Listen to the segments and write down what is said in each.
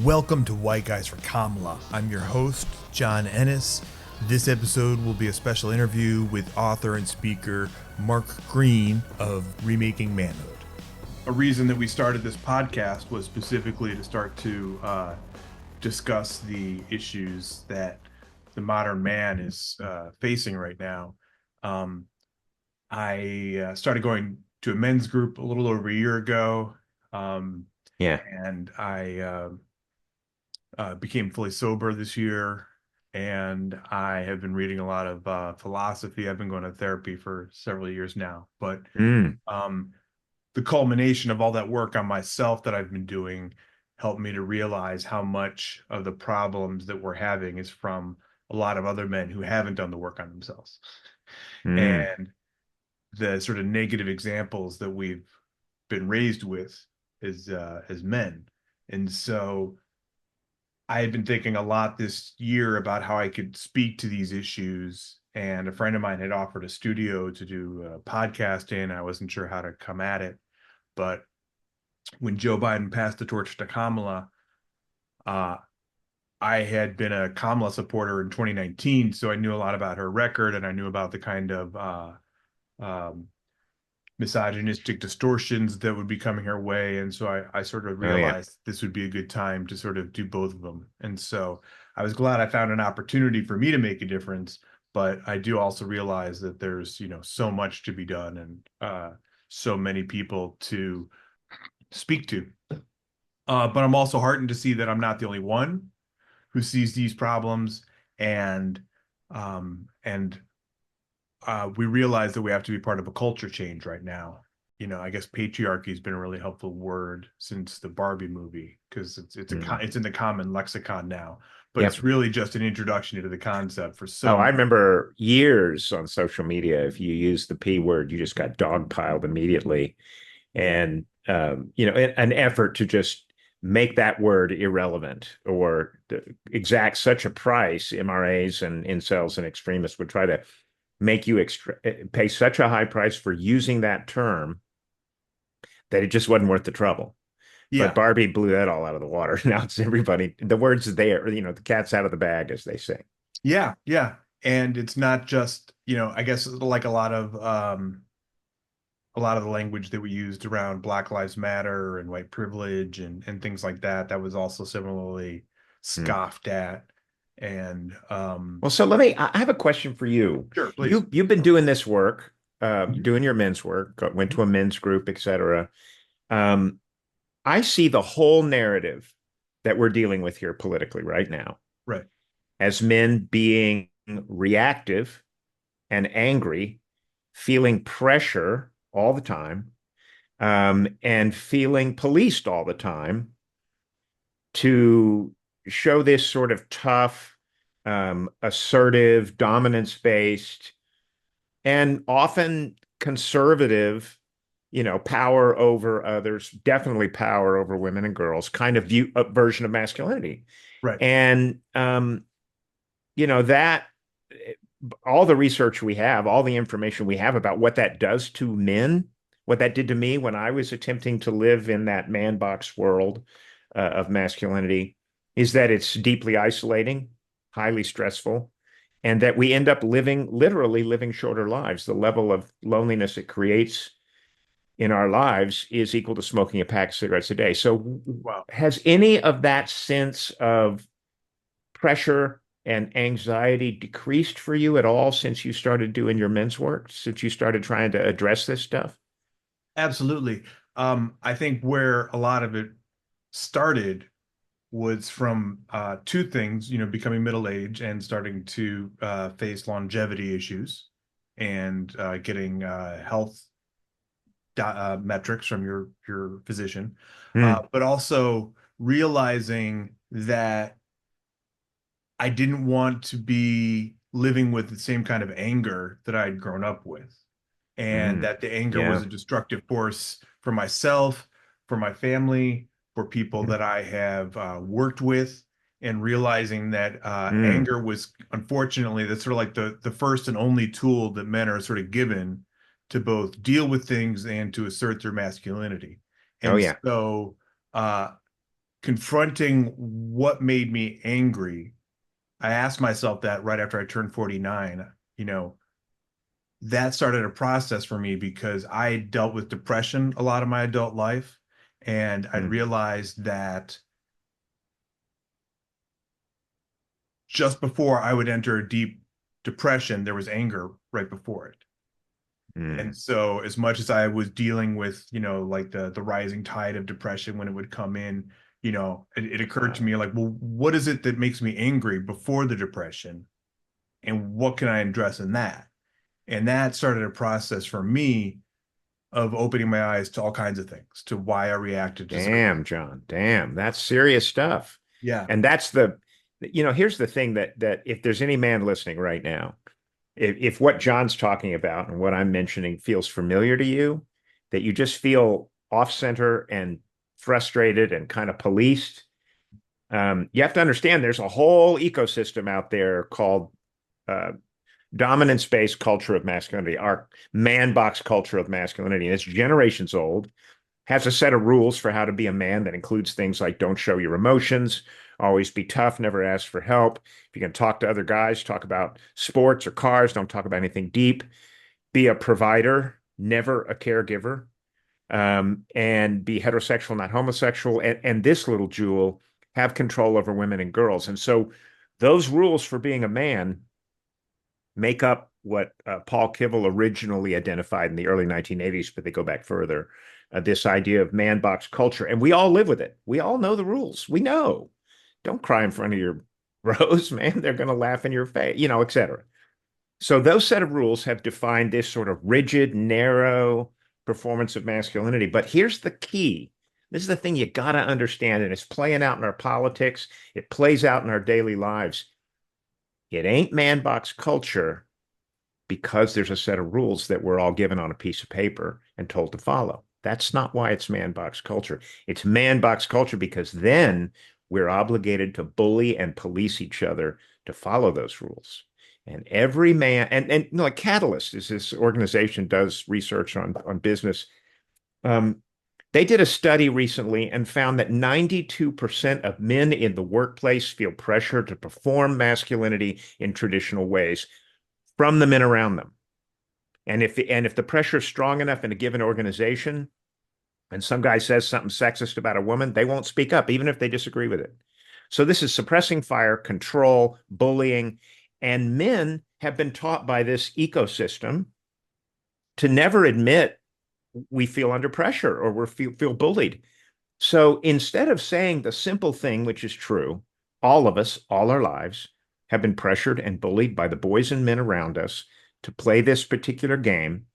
Welcome to White Guys for Kamala. I'm your host, John Ennis. This episode will be a special interview with author and speaker Mark Greene of Remaking Manhood. A reason that we started this podcast was specifically to start to discuss the issues that the modern man is facing right now. I started going to a men's group a little over a year ago. And I became fully sober this year, and I have been reading a lot of philosophy. I've been going to therapy for several years now, but the culmination of all that work on myself that I've been doing helped me to realize how much of the problems that we're having is from a lot of other men who haven't done the work on themselves. And the sort of negative examples that we've been raised with as men. And so I had been thinking a lot this year about how I could speak to these issues, and a friend of mine had offered a studio to do a podcast in. I wasn't sure how to come at it, but when Joe Biden passed the torch to Kamala, I had been a Kamala supporter in 2019, so I knew a lot about her record, and I knew about the kind of misogynistic distortions that would be coming her way. And so I sort of realized this would be a good time to sort of do both of them. And so I was glad I found an opportunity for me to make a difference, but I do also realize that there's, so much to be done and so many people to speak to. But I'm also heartened to see that I'm not the only one who sees these problems, and we realize that we have to be part of a culture change right now. I guess patriarchy has been a really helpful word since the Barbie movie, because it's in the common lexicon now, but it's really just an introduction into the concept for some. I remember years on social media, if you use the P word, you just got dogpiled immediately. And, an effort to just make that word irrelevant or exact such a price, MRAs and incels and extremists would try to make you pay such a high price for using that term that it just wasn't worth the trouble. Yeah. But Barbie blew that all out of the water. Now it's everybody, the word's there, the cat's out of the bag, as they say. Yeah. Yeah. And it's not just, I guess like a lot of the language that we used around Black Lives Matter and white privilege and things like that, that was also similarly scoffed at. And well, so I have a question for you. Sure, please. You've been doing this work, doing your men's work, went to a men's group, etc. I see the whole narrative that we're dealing with here politically right now, right, as men being reactive and angry, feeling pressure all the time, and feeling policed all the time to show this sort of tough, assertive, dominance-based, and often conservative, power over others, definitely power over women and girls, kind of version of masculinity. right. And, that all the research we have, all the information we have about what that does to men, what that did to me when I was attempting to live in that man box world of masculinity, is that it's deeply isolating, highly stressful, and that we end up literally living shorter lives. The level of loneliness it creates in our lives is equal to smoking a pack of cigarettes a day. So Wow. Has any of that sense of pressure and anxiety decreased for you at all since you started doing your men's work, since you started trying to address this stuff? Absolutely. I think where a lot of it started was from two things, becoming middle-aged and starting to face longevity issues, and getting health metrics from your physician, but also realizing that I didn't want to be living with the same kind of anger that I had grown up with, and that the anger was a destructive force for myself, for my family, for people that I have worked with, and realizing that anger was, unfortunately, that's sort of like the first and only tool that men are sort of given to both deal with things and to assert their masculinity. And so confronting what made me angry, I asked myself that right after I turned 49. You know, that started a process for me because I dealt with depression a lot of my adult life. And I'd Mm, realized that just before I would enter a deep depression, there was anger right before it. And mm. so as much as I was dealing with, like the rising tide of depression when it would come in, it occurred to me like, well, what is it that makes me angry before the depression? And what can I address in that? And that started a process for me of opening my eyes to all kinds of things, to why I reacted to certain. Damn, John. Damn, that's serious stuff. Yeah. And here's the thing that if there's any man listening right now, if what John's talking about and what I'm mentioning feels familiar to you, that you just feel off center and frustrated and kind of policed, you have to understand there's a whole ecosystem out there called uh, dominance-based culture of masculinity, our man box culture of masculinity. And it's generations old, has a set of rules for how to be a man that includes things like don't show your emotions, always be tough, never ask for help. If you can talk to other guys, talk about sports or cars, don't talk about anything deep. Be a provider, never a caregiver, and be heterosexual, not homosexual. And this little jewel, have control over women and girls. And so those rules for being a man make up what Paul Kivel originally identified in the early 1980s, but they go back further. This idea of man box culture. And we all live with it. We all know the rules. We know. Don't cry in front of your bros, man. They're going to laugh in your face, et cetera. So those set of rules have defined this sort of rigid, narrow performance of masculinity. But here's the key. This is the thing you got to understand, and it's playing out in our politics. It plays out in our daily lives. It ain't man box culture because there's a set of rules that we're all given on a piece of paper and told to follow. That's not why it's man box culture. It's man box culture because then we're obligated to bully and police each other to follow those rules. And every man, like Catalyst is this organization does research on business. Um, they did a study recently and found that 92% of men in the workplace feel pressure to perform masculinity in traditional ways from the men around them. And if the pressure is strong enough in a given organization, and some guy says something sexist about a woman, they won't speak up, even if they disagree with it. So this is suppressing fire, control, bullying, and men have been taught by this ecosystem to never admit we feel under pressure or feel bullied. So instead of saying the simple thing, which is true, all of us, all our lives, have been pressured and bullied by the boys and men around us to play this particular game.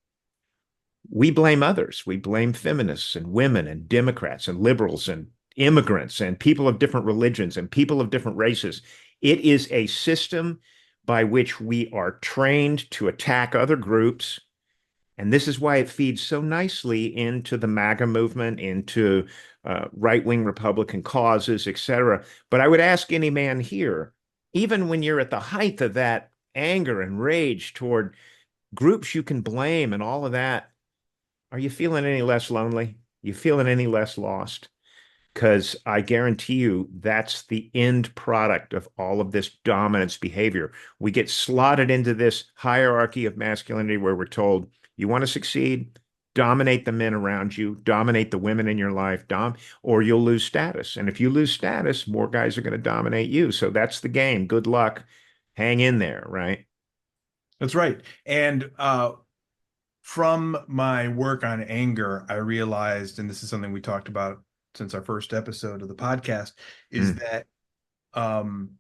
We blame others. We blame feminists and women and Democrats and liberals and immigrants and people of different religions and people of different races. It is a system by which we are trained to attack other groups. And this is why it feeds so nicely into the MAGA movement, into right-wing Republican causes, et cetera. But I would ask any man here, even when you're at the height of that anger and rage toward groups you can blame and all of that, are you feeling any less lonely? You feeling any less lost? Because I guarantee you that's the end product of all of this dominance behavior. We get slotted into this hierarchy of masculinity where we're told, you want to succeed, dominate the men around you, dominate the women in your life, or you'll lose status. And if you lose status, more guys are going to dominate you. So that's the game. Good luck. Hang in there, right? That's right. And from my work on anger, I realized, and this is something we talked about since our first episode of the podcast, is Mm, that um,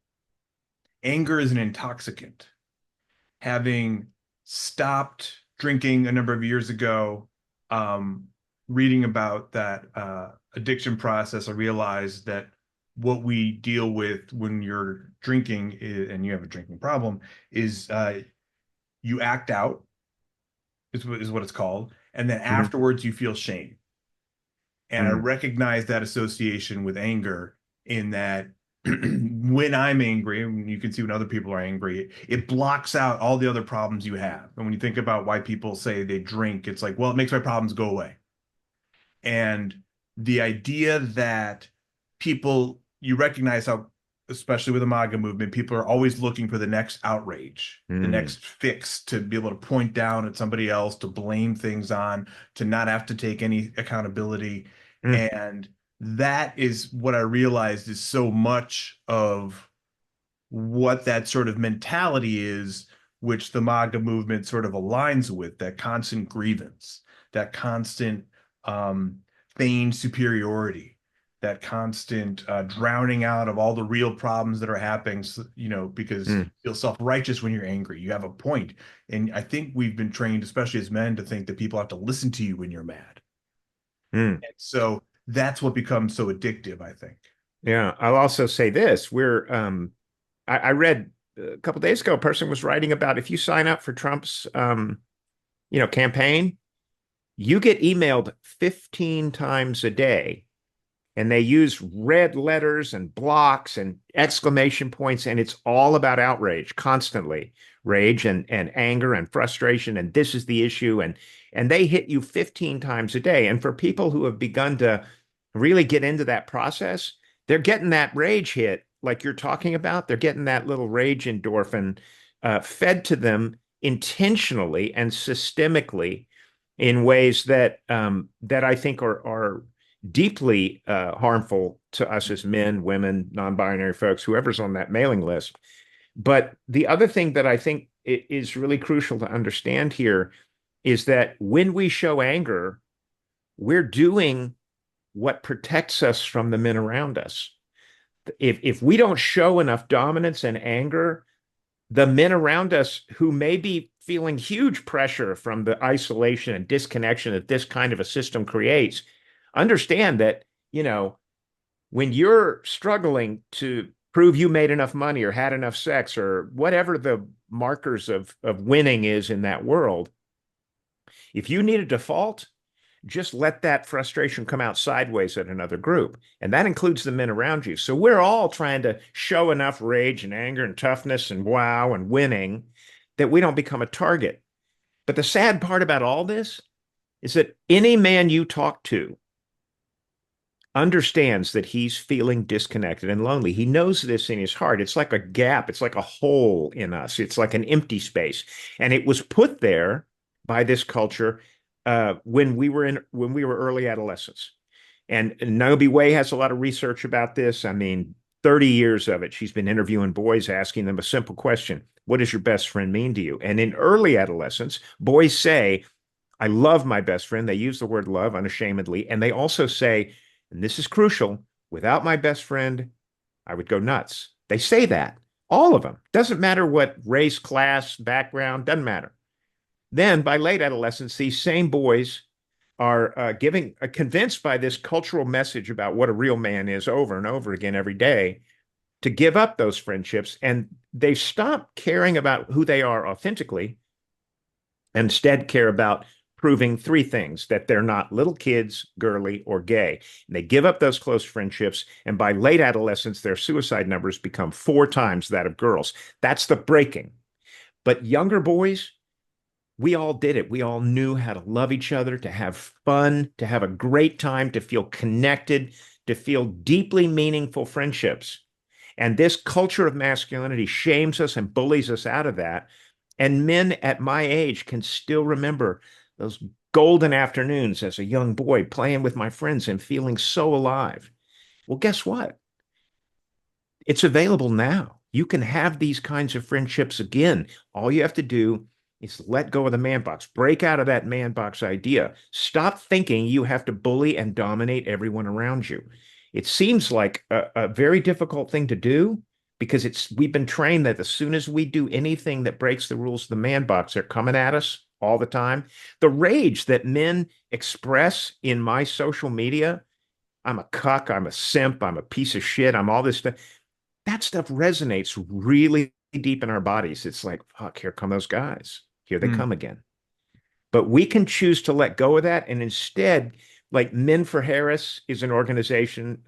anger is an intoxicant. Having stopped drinking a number of years ago, um, reading about that addiction process, I realized that what we deal with when you're drinking and you have a drinking problem is you act out, is what it's called. And then mhm, afterwards, you feel shame. And I mm, recognize that association with anger in that when I'm angry, and you can see when other people are angry, it blocks out all the other problems you have. And when you think about why people say they drink, it's like, well, it makes my problems go away. And the idea that people, you recognize how, especially with the MAGA movement, people are always looking for the next outrage, the Mm, next fix, to be able to point down at somebody else, to blame things on, to not have to take any accountability. mm, And that is what I realized is so much of what that sort of mentality is, which the MAGA movement sort of aligns with, that constant grievance, that constant um, feigned superiority, that constant drowning out of all the real problems that are happening, because mm, you feel self-righteous when you're angry. You have a point. And I think we've been trained, especially as men, to think that people have to listen to you when you're mad. mm. And so that's what becomes so addictive, I think. Yeah, I'll also say this. I read a couple days ago, a person was writing about if you sign up for Trump's, campaign, you get emailed 15 times a day, and they use red letters and blocks and exclamation points, and it's all about outrage constantly, rage and anger and frustration, and this is the issue, and they hit you 15 times a day. And for people who have begun to really get into that process, they're getting that rage hit like you're talking about. They're getting that little rage endorphin fed to them intentionally and systemically in ways that I think are deeply harmful to us as men, women, non-binary folks, whoever's on that mailing list. But the other thing that I think is really crucial to understand here is that when we show anger, we're doing what protects us from the men around us. If we don't show enough dominance and anger, the men around us who may be feeling huge pressure from the isolation and disconnection that this kind of a system creates understand that, when you're struggling to prove you made enough money or had enough sex or whatever the markers of winning is in that world, if you need a default, just let that frustration come out sideways at another group. And that includes the men around you. So we're all trying to show enough rage and anger and toughness and wow and winning that we don't become a target. But the sad part about all this is that any man you talk to understands that he's feeling disconnected and lonely. He knows this in his heart. It's like a gap, it's like a hole in us, it's like an empty space. And it was put there by this culture when we were early adolescents. And Naomi Way has a lot of research about this. I mean, 30 years of it. She's been interviewing boys, asking them a simple question: what does your best friend mean to you? And in early adolescence, boys say, I love my best friend. They use the word love unashamedly. And they also say, and this is crucial, without my best friend, I would go nuts. They say that, all of them. Doesn't matter what race, class, background, doesn't matter. Then by late adolescence, these same boys are giving convinced by this cultural message about what a real man is over and over again every day to give up those friendships. And they stop caring about who they are authentically, instead care about proving three things: that they're not little kids, girly, or gay. And they give up those close friendships. And by late adolescence, their suicide numbers become 4 times that of girls. That's the breaking. But younger boys, we all did it. We all knew how to love each other, to have fun, to have a great time, to feel connected, to feel deeply meaningful friendships. And this culture of masculinity shames us and bullies us out of that. And men at my age can still remember those golden afternoons as a young boy playing with my friends and feeling so alive. Well, guess what? It's available now. You can have these kinds of friendships again. All you have to do is let go of the man box, break out of that man box idea. Stop thinking you have to bully and dominate everyone around you. It seems like a very difficult thing to do because we've been trained that as soon as we do anything that breaks the rules of the man box, they're coming at us all the time. The rage that men express in my social media, I'm a cuck, I'm a simp, I'm a piece of shit, I'm all this stuff. That stuff resonates really deep in our bodies. It's like, fuck, here come those guys. Here they Mm. come again. But we can choose to let go of that. And instead, like Men for Harris is an organization,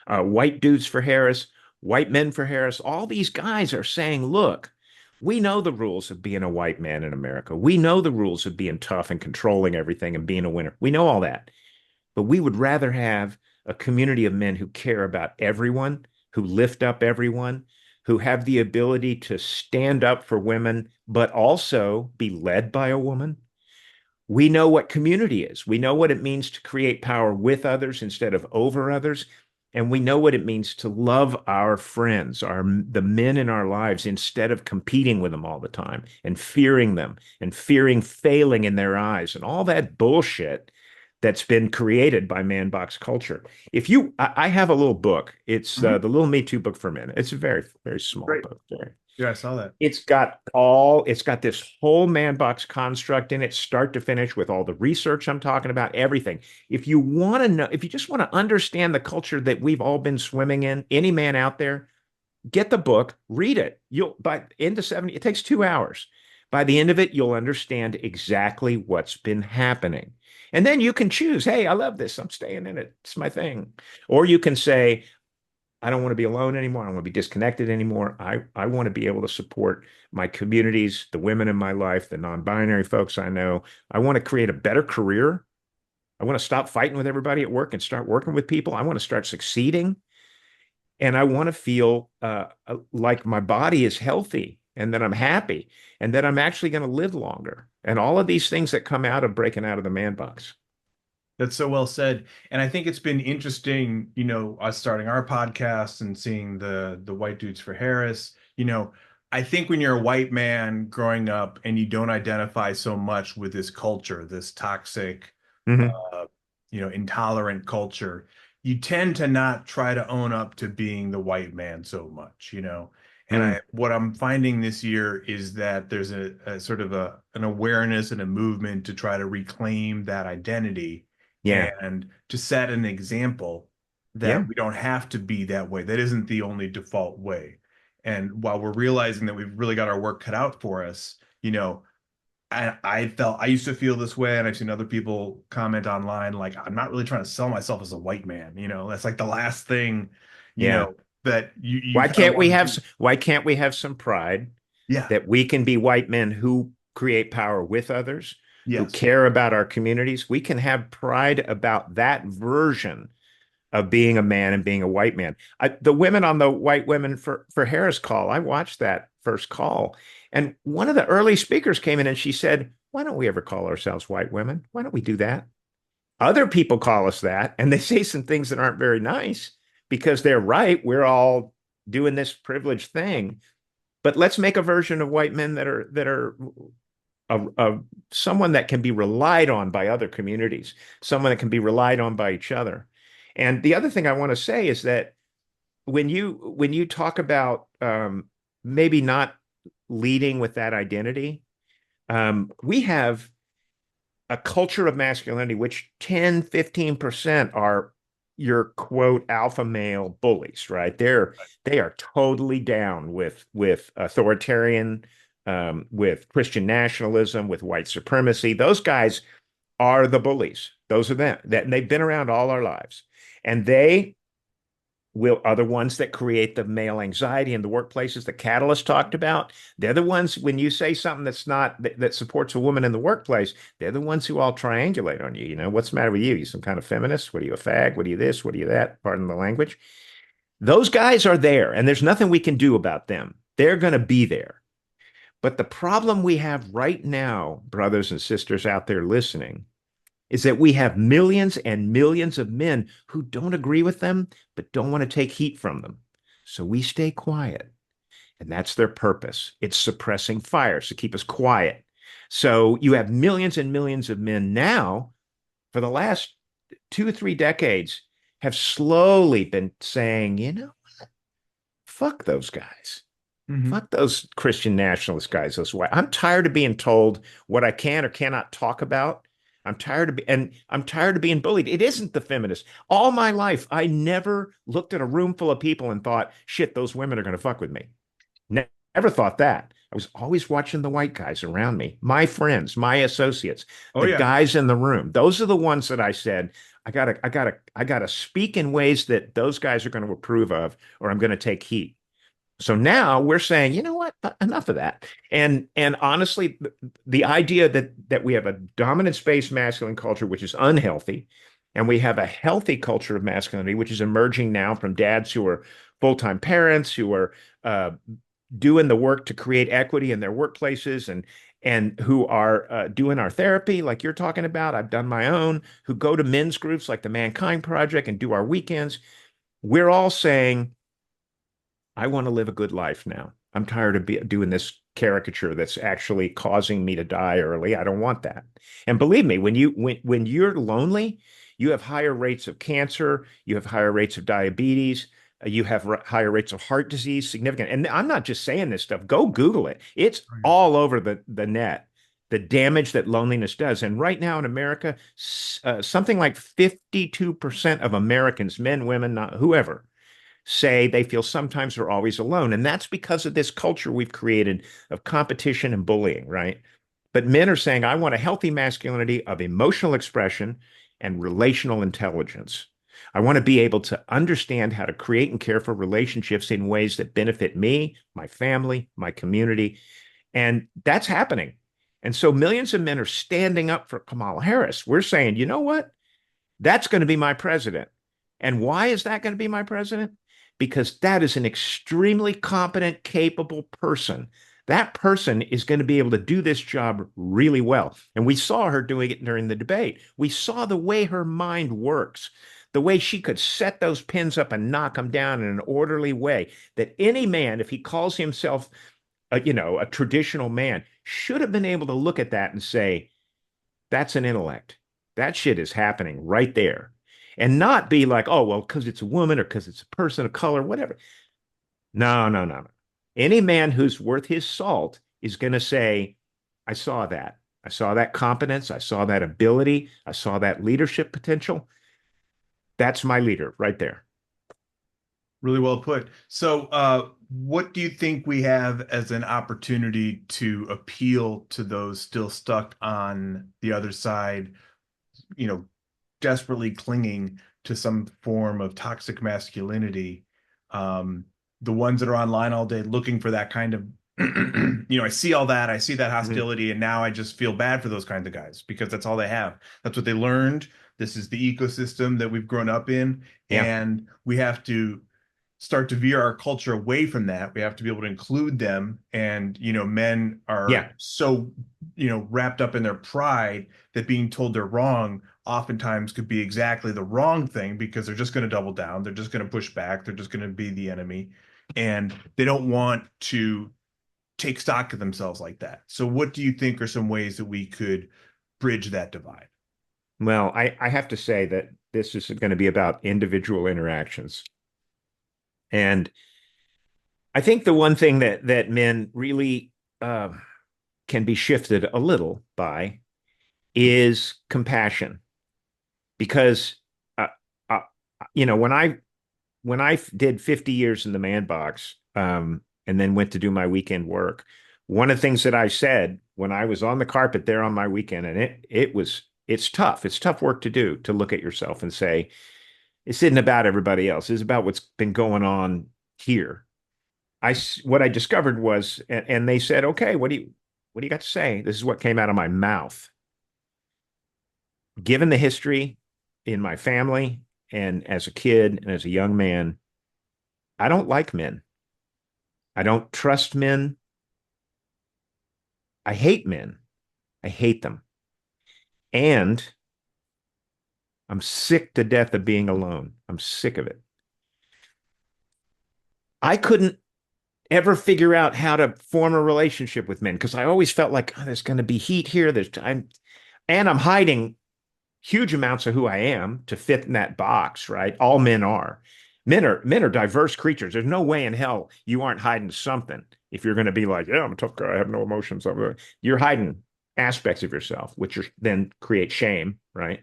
White Dudes for Harris, White Men for Harris. All these guys are saying, look, we know the rules of being a white man in America. We know the rules of being tough and controlling everything and being a winner. We know all that. But we would rather have a community of men who care about everyone, who lift up everyone, who have the ability to stand up for women, but also be led by a woman. We know what community is. We know what it means to create power with others instead of over others. And we know what it means to love our friends, the men in our lives, instead of competing with them all the time and fearing them and fearing failing in their eyes and all that bullshit that's been created by man box culture. If you, I have a little book. It's Hmm. the Little Me Too book for men. It's a very, very small Great. book. Very, Yeah, I saw that. it's got this whole man box construct in it, start to finish, with all the research I'm talking about, everything. If you want to know, if you just want to understand the culture that we've all been swimming in, any man out there, get the book, read it. You'll by into 70, it takes 2 hours. By the end of it, you'll understand exactly what's been happening. And then you can choose, hey, I love this. I'm staying in it. It's my thing. Or you can say, I don't want to be alone anymore. I don't want to be disconnected anymore. I want to be able to support my communities, the women in my life, the non-binary folks I know. I want to create a better career. I want to stop fighting with everybody at work and start working with people. I want to start succeeding. And I want to feel like my body is healthy and that I'm happy and that I'm actually going to live longer. And all of these things that come out of breaking out of the man box. That's so well said. And I think it's been interesting, us starting our podcast and seeing the white dudes for Harris. I think when you're a white man growing up and you don't identify so much with this culture, this toxic, Mm-hmm. uh, intolerant culture, you tend to not try to own up to being the white man so much. And Mm. what I'm finding this year is that there's a sort of an awareness and a movement to try to reclaim that identity Yeah. and to set an example that Yeah. we don't have to be that way. That isn't the only default way. And while we're realizing that we've really got our work cut out for us, I used to feel this way, and I've seen other people comment online like, I'm not really trying to sell myself as a white man. That's like the last thing, you Yeah. know, that you kind of want to do. Why can't we have some pride Yeah. that we can be white men who create power with others, who Yes. care about our communities? We can have pride about that version of being a man and being a white man. The women on the White Women for Harris call, I watched that first call. And one of the early speakers came in and she said, why don't we ever call ourselves white women? Why don't we do that? Other people call us that, and they say some things that aren't very nice because they're right. We're all doing this privileged thing, but let's make a version of white men that are someone that can be relied on by other communities, someone that can be relied on by each other. And the other thing I want to say is that when you talk about maybe not leading with that identity, we have a culture of masculinity, which 10, 15% are your quote alpha male bullies, right? They are totally down with authoritarian, with Christian nationalism, with white supremacy. Those guys are the bullies. Those are them. That they've been around all our lives. And they are the ones that create the male anxiety in the workplaces that Catalyst talked about. They're the ones, when you say something that's not that supports a woman in the workplace, they're the ones who all triangulate on you. What's the matter with you? You some kind of feminist? What are you, a fag? What are you this? What are you that? Pardon the language. Those guys are there, and there's nothing we can do about them. They're going to be there. But the problem we have right now, brothers and sisters out there listening, is that we have millions and millions of men who don't agree with them, but don't want to take heat from them. So we stay quiet. And that's their purpose. It's suppressing fires to keep us quiet. So you have millions and millions of men now, for the last 2 or 3 decades, have slowly been saying, fuck those guys. Hmm. Fuck those Christian nationalist guys. Those white. I'm tired of being told what I can or cannot talk about. I'm tired of being bullied. It isn't the feminists. All my life, I never looked at a room full of people and thought, shit, those women are going to fuck with me. Never thought that. I was always watching the white guys around me, my friends, my associates, Oh, the yeah. guys in the room. Those are the ones that I said, I gotta speak in ways that those guys are going to approve of, or I'm going to take heat. So now we're saying, you know what? Enough of that. And honestly, the idea that we have a dominant space masculine culture, which is unhealthy, And we have a healthy culture of masculinity, which is emerging now from dads who are full-time parents, who are doing the work to create equity in their workplaces, and who are doing our therapy like you're talking about. I've done my own, who go to men's groups like the Mankind Project and do our weekends. We're all saying, I want to live a good life now. I'm tired of doing this caricature that's actually causing me to die early. I don't want that. And believe me, when you're lonely, you have higher rates of cancer, you have higher rates of diabetes, you have higher rates of heart disease, significant. And I'm not just saying this stuff. Go Google it. It's Right. all over the net. The damage that loneliness does. And right now in America, something like 52% of Americans, men, women, not whoever, say they feel sometimes or always alone. And that's because of this culture we've created of competition and bullying, right? But men are saying, I want a healthy masculinity of emotional expression and relational intelligence. I want to be able to understand how to create and care for relationships in ways that benefit me, my family, my community. And that's happening. And so millions of men are standing up for Kamala Harris. We're saying, you know what? That's going to be my president. And why is that going to be my president? Because that is an extremely competent, capable person. That person is going to be able to do this job really well. And we saw her doing it during the debate. We saw the way her mind works, the way she could set those pins up and knock them down in an orderly way that any man, if he calls himself a traditional man, should have been able to look at that and say, that's an intellect. That shit is happening right there. And not be like, oh, well, because it's a woman or because it's a person of color, whatever. No, no, no, no. Any man who's worth his salt is going to say, I saw that. I saw that competence. I saw that ability. I saw that leadership potential. That's my leader right there. Really well put. So, what do you think we have as an opportunity to appeal to those still stuck on the other side, you know, desperately clinging to some form of toxic masculinity? Um, the ones that are online all day looking for that kind of, I see all that, I see that Mhm. hostility, and now I just feel bad for those kinds of guys because that's all they have. That's what they learned. This is the ecosystem that we've grown up in, Yeah. and we have to start to veer our culture away from that. We have to be able to include them. And, men are Yeah. so, wrapped up in their pride that being told they're wrong oftentimes could be exactly the wrong thing because they're just going to double down. They're just going to push back. They're just going to be the enemy. And they don't want to take stock of themselves like that. So, what do you think are some ways that we could bridge that divide? Well, I have to say that this is going to be about individual interactions. And I think the one thing that men really uh, can be shifted a little by is compassion, because uh, uh, when I did 50 years in the man box, and then went to do my weekend work, one of the things that I said when I was on the carpet there on my weekend, and it's tough. It's tough work to do, to look at yourself and say, this isn't about everybody else. It's about what's been going on here. What I discovered was, and they said, okay, what do you got to say? This is what came out of my mouth. Given the history in my family and as a kid and as a young man, I don't like men. I don't trust men. I hate men. I hate them. And I'm sick to death of being alone. I'm sick of it. I couldn't ever figure out how to form a relationship with men because I always felt like, oh, there's going to be heat here. And I'm hiding huge amounts of who I am to fit in that box, right? All men are. Men are diverse creatures. There's no way in hell you aren't hiding something. If you're going to be like, yeah, I'm a tough guy, I have no emotions, you're hiding aspects of yourself, which then create shame, right?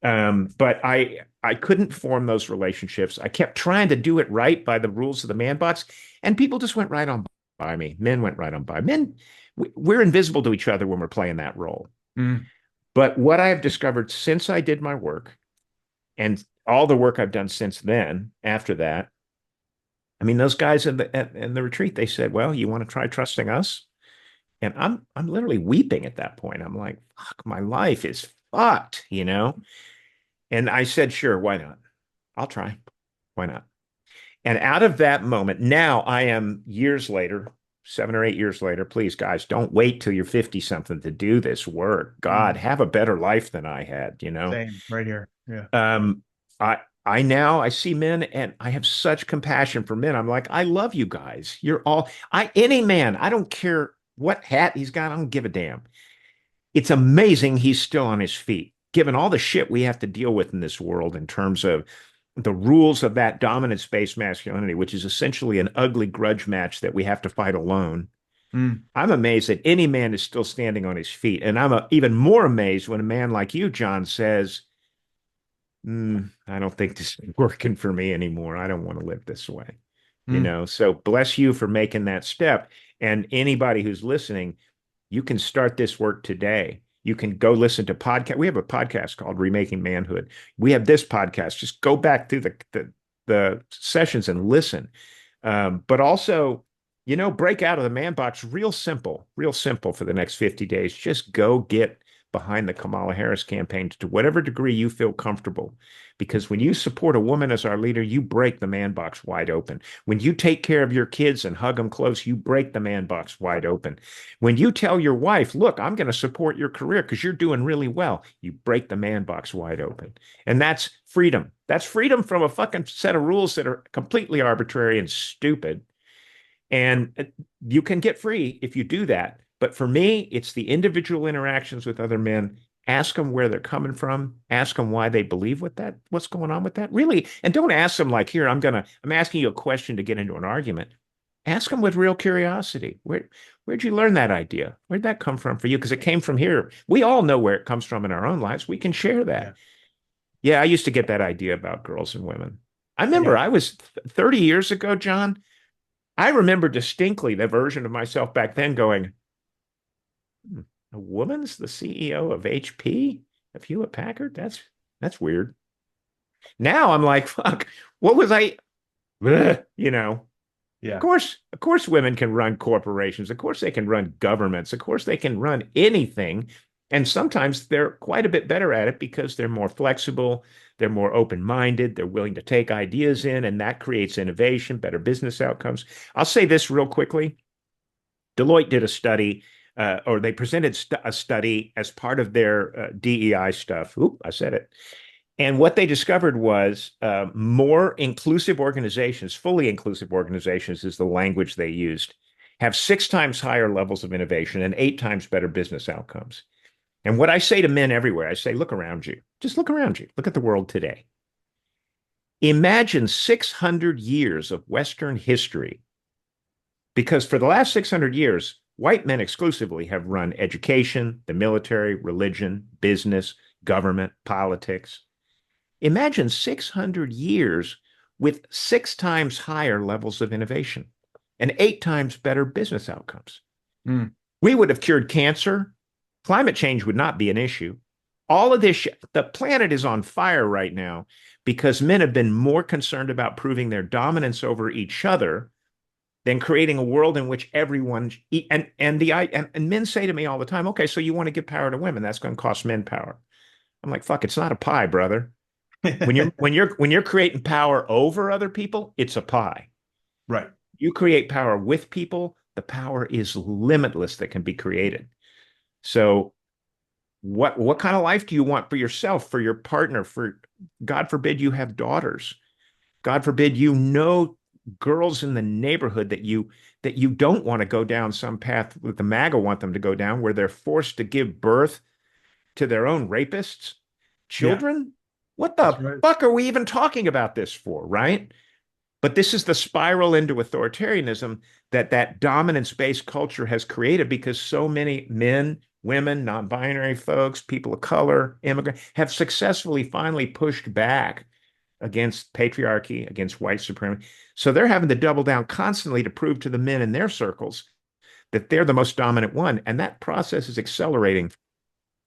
But I couldn't form those relationships. I kept trying to do it right by the rules of the man box, and people just went right on by me. Men went right on by. Men, we're invisible to each other when we're playing that role. Mm. But what I have discovered since I did my work and all the work I've done since then, after that, I mean, those guys in the retreat, they said, "Well, you want to try trusting us?" And I'm literally weeping at that point. I'm like, "Fuck, my life is fucked," you know. And I said, sure, why not? I'll try. Why not? And out of that moment, now I am years later, 7 or 8 years later, please, guys, don't wait till you're 50 something to do this work. God, Mm. have a better life than I had, you know? Same right here. Yeah. Um, I I see men and I have such compassion for men. I'm like, I love you guys. You're all any man, I don't care what hat he's got, I don't give a damn. It's amazing he's still on his feet, given all the shit we have to deal with in this world in terms of the rules of that dominant space masculinity, which is essentially an ugly grudge match that we have to fight alone. Mm. I'm amazed that any man is still standing on his feet. And I'm even more amazed when a man like you, John, says, I don't think this is working for me anymore. I don't want to live this way. Mm. So bless you for making that step. And anybody who's listening, you can start this work today. You can go listen to podcast. We have a podcast called Remaking Manhood. We have this podcast. Just go back through the sessions and listen. But also, break out of the man box real simple for the next 50 days. Just go get behind the Kamala Harris campaign to whatever degree you feel comfortable. Because when you support a woman as our leader, you break the man box wide open. When you take care of your kids and hug them close, you break the man box wide open. When you tell your wife, look, I'm going to support your career because you're doing really well, you break the man box wide open. And that's freedom. That's freedom from a fucking set of rules that are completely arbitrary and stupid. And you can get free if you do that. But for me, it's the individual interactions with other men. Ask them where they're coming from. Ask them why they believe what's going on with that. Really. And don't ask them like, here, I'm asking you a question to get into an argument. Ask them with real curiosity. Where'd you learn that idea? Where'd that come from for you? Because it came from here. We all know where it comes from in our own lives. We can share Yeah. that. Yeah, I used to get that idea about girls and women. I remember Yeah. I was 30 years ago, John. I remember distinctly the version of myself back then going, a woman's the CEO of HP, of Hewlett Packard? That's weird. Now I'm like, fuck, what was I? Bleh, Yeah. Of course, women can run corporations. Of course, they can run governments. Of course, they can run anything. And sometimes they're quite a bit better at it because they're more flexible, they're more open-minded, they're willing to take ideas in, and that creates innovation, better business outcomes. I'll say this real quickly. Deloitte did a study, or they presented a study as part of their DEI stuff. Oop, I said it. And what they discovered was more inclusive organizations, fully inclusive organizations is the language they used, have 6 times higher levels of innovation and 8 times better business outcomes. And what I say to men everywhere, I say, look around you. Just look around you. Look at the world today. Imagine 600 years of Western history, because for the last 600 years, white men exclusively have run education, the military, religion, business, government, politics. Imagine 600 years with 6 times higher levels of innovation and 8 times better business outcomes. Mm. We would have cured cancer. Climate change would not be an issue. All of this, the planet is on fire right now because men have been more concerned about proving their dominance over each other than creating a world in which everyone and men say to me all the time, okay, so you want to give power to women? That's going to cost men power. I'm like, fuck, it's not a pie, brother. When you're creating power over other people, it's a pie. Right. You create power with people, the power is limitless that can be created. So what kind of life do you want for yourself, for your partner, for God forbid you have daughters? God forbid girls in the neighborhood that you don't want to go down some path that the MAGA want them to go down, where they're forced to give birth to their own rapists, Yeah. children. What That's the right. fuck are we even talking about this for, right? But this is the spiral into authoritarianism that dominance-based culture has created because so many men, women, non-binary folks, people of color, immigrants have successfully finally pushed back against patriarchy, against white supremacy. So they're having to double down constantly to prove to the men in their circles that they're the most dominant one. And that process is accelerating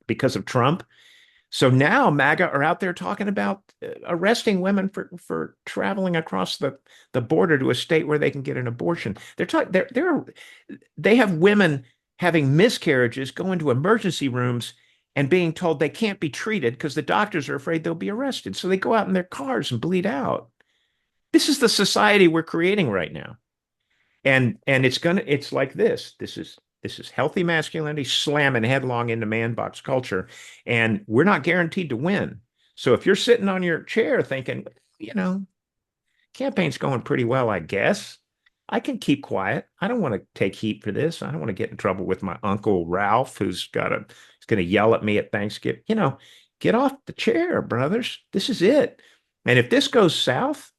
because of Trump. So now MAGA are out there talking about arresting women for traveling across the border to a state where they can get an abortion. They have women having miscarriages, go into emergency rooms, and being told they can't be treated because the doctors are afraid they'll be arrested. So they go out in their cars and bleed out. This is the society we're creating right now. And it's like this. This is healthy masculinity slamming headlong into man box culture. And we're not guaranteed to win. So if you're sitting on your chair thinking, you know, campaign's going pretty well, I guess. I can keep quiet. I don't want to take heat for this. I don't want to get in trouble with my uncle Ralph, who's going to yell at me at Thanksgiving. Get off the chair, brothers. This is it. And if this goes south,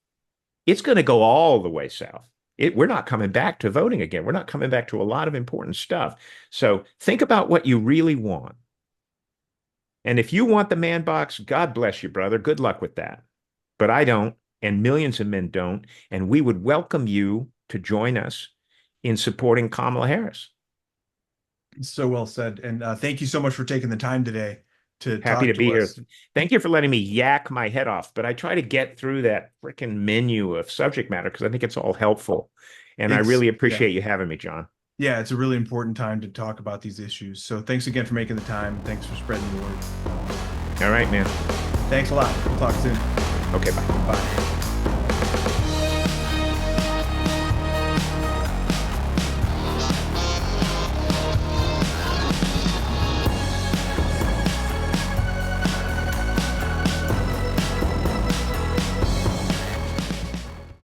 it's going to go all the way south. We're not coming back to voting again. We're not coming back to a lot of important stuff. So think about what you really want. And if you want the man box, God bless you, brother. Good luck with that. But I don't, and millions of men don't. And we would welcome you to join us in supporting Kamala Harris. So well said. And thank you so much for taking the time today to Happy talk to be to here. us. Thank you for letting me yak my head off, but I try to get through that freaking menu of subject matter because I think it's all helpful. And I really Yeah. appreciate you having me, John. Yeah, it's a really important time to talk about these issues. So thanks again for making the time. Thanks for spreading the word. All right, man. Thanks a lot. We'll talk soon. Okay, bye. Bye.